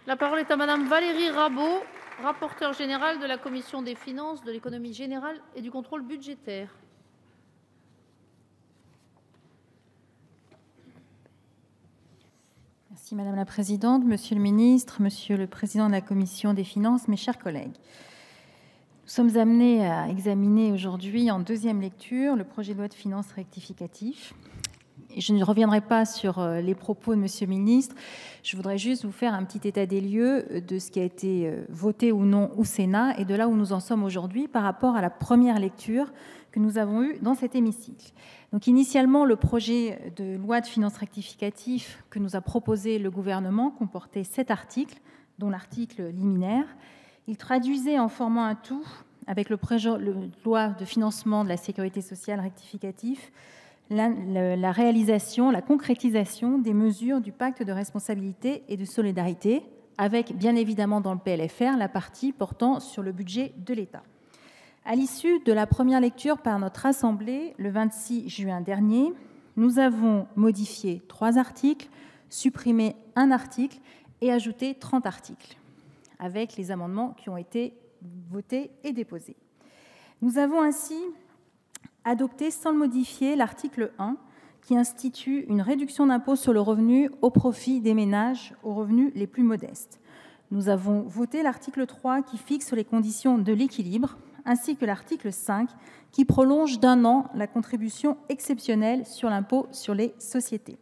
La parole est à Madame Valérie Rabault, rapporteure générale de la commission des finances, de l'économie générale et du contrôle budgétaire. Merci Madame la Présidente, Monsieur le Ministre, Monsieur le Président de la Commission des finances, mes chers collègues. Nous sommes amenés à examiner aujourd'hui en deuxième lecture le projet de loi de finances rectificatif. Et je ne reviendrai pas sur les propos de Monsieur le Ministre, je voudrais juste vous faire un petit état des lieux de ce qui a été voté ou non au Sénat et de là où nous en sommes aujourd'hui par rapport à la première lecture que nous avons eue dans cet hémicycle. Donc initialement, le projet de loi de finances rectificatif que nous a proposé le gouvernement comportait 7 articles, dont l'article liminaire. Il traduisait en formant un tout, avec le projet de loi de financement de la sécurité sociale rectificatif, la réalisation, la concrétisation des mesures du pacte de responsabilité et de solidarité, avec bien évidemment dans le PLFR la partie portant sur le budget de l'État. À l'issue de la première lecture par notre Assemblée, le 26 juin dernier, nous avons modifié 3 articles, supprimé 1 article et ajouté 30 articles, avec les amendements qui ont été votés et déposés. Nous avons ainsi adopté sans le modifier l'article 1 qui institue une réduction d'impôt sur le revenu au profit des ménages aux revenus les plus modestes. Nous avons voté l'article 3 qui fixe les conditions de l'équilibre, ainsi que l'article 5 qui prolonge d'1 an la contribution exceptionnelle sur l'impôt sur les sociétés.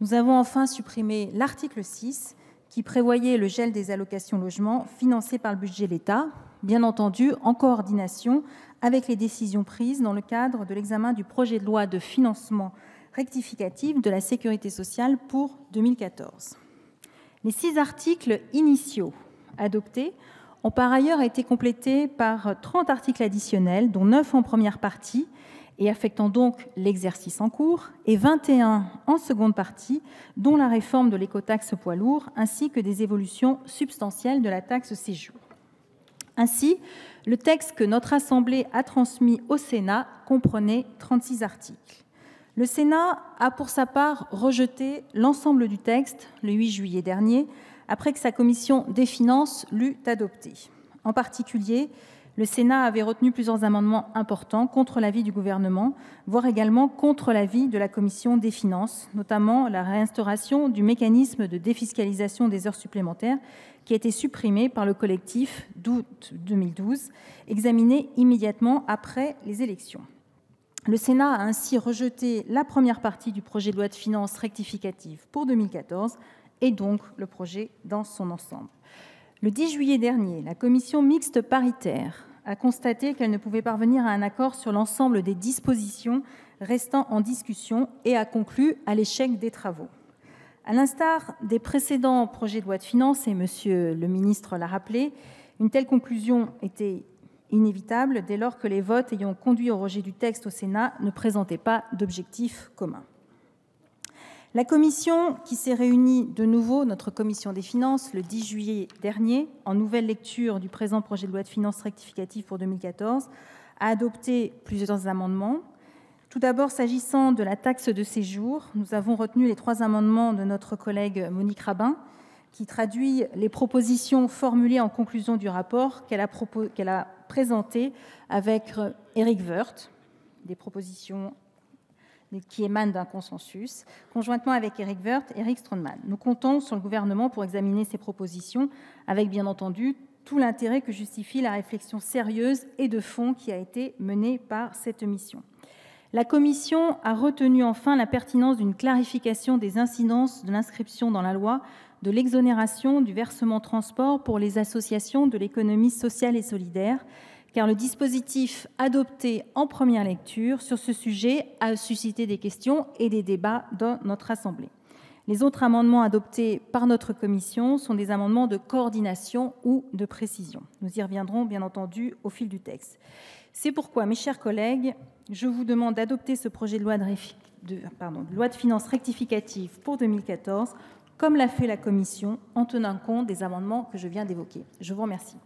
Nous avons enfin supprimé l'article 6 qui prévoyait le gel des allocations logement financées par le budget de l'État, bien entendu en coordination avec les décisions prises dans le cadre de l'examen du projet de loi de financement rectificatif de la sécurité sociale pour 2014. Les 6 articles initiaux adoptés ont par ailleurs été complétés par 30 articles additionnels, dont 9 en première partie et affectant donc l'exercice en cours, et 21 en seconde partie, dont la réforme de l'écotaxe poids lourds, ainsi que des évolutions substantielles de la taxe séjour. Ainsi, le texte que notre Assemblée a transmis au Sénat comprenait 36 articles. Le Sénat a pour sa part rejeté l'ensemble du texte le 8 juillet dernier, après que sa commission des finances l'eut adopté. En particulier, le Sénat avait retenu plusieurs amendements importants contre l'avis du gouvernement, voire également contre l'avis de la commission des finances, notamment la réinstauration du mécanisme de défiscalisation des heures supplémentaires qui a été supprimé par le collectif d'août 2012, examiné immédiatement après les élections. Le Sénat a ainsi rejeté la première partie du projet de loi de finances rectificative pour 2014 et donc le projet dans son ensemble. Le 10 juillet dernier, la commission mixte paritaire a constaté qu'elle ne pouvait parvenir à un accord sur l'ensemble des dispositions restant en discussion et a conclu à l'échec des travaux. À l'instar des précédents projets de loi de finances, et Monsieur le ministre l'a rappelé, une telle conclusion était inévitable dès lors que les votes ayant conduit au rejet du texte au Sénat ne présentaient pas d'objectif commun. La commission qui s'est réunie de nouveau, notre commission des finances, le 10 juillet dernier, en nouvelle lecture du présent projet de loi de finances rectificative pour 2014, a adopté plusieurs amendements. Tout d'abord, s'agissant de la taxe de séjour, nous avons retenu les 3 amendements de notre collègue Monique Rabin, qui traduit les propositions formulées en conclusion du rapport qu'elle a présenté avec Éric Woerth, des propositions qui émanent d'un consensus, conjointement avec Éric Woerth et Eric Stroman. Nous comptons sur le gouvernement pour examiner ces propositions, avec bien entendu tout l'intérêt que justifie la réflexion sérieuse et de fond qui a été menée par cette mission. La Commission a retenu enfin la pertinence d'une clarification des incidences de l'inscription dans la loi de l'exonération du versement transport pour les associations de l'économie sociale et solidaire, car le dispositif adopté en première lecture sur ce sujet a suscité des questions et des débats dans notre Assemblée. Les autres amendements adoptés par notre commission sont des amendements de coordination ou de précision. Nous y reviendrons bien entendu au fil du texte. C'est pourquoi, mes chers collègues, je vous demande d'adopter ce projet de loi de finances rectificative pour 2014, comme l'a fait la Commission, en tenant compte des amendements que je viens d'évoquer. Je vous remercie.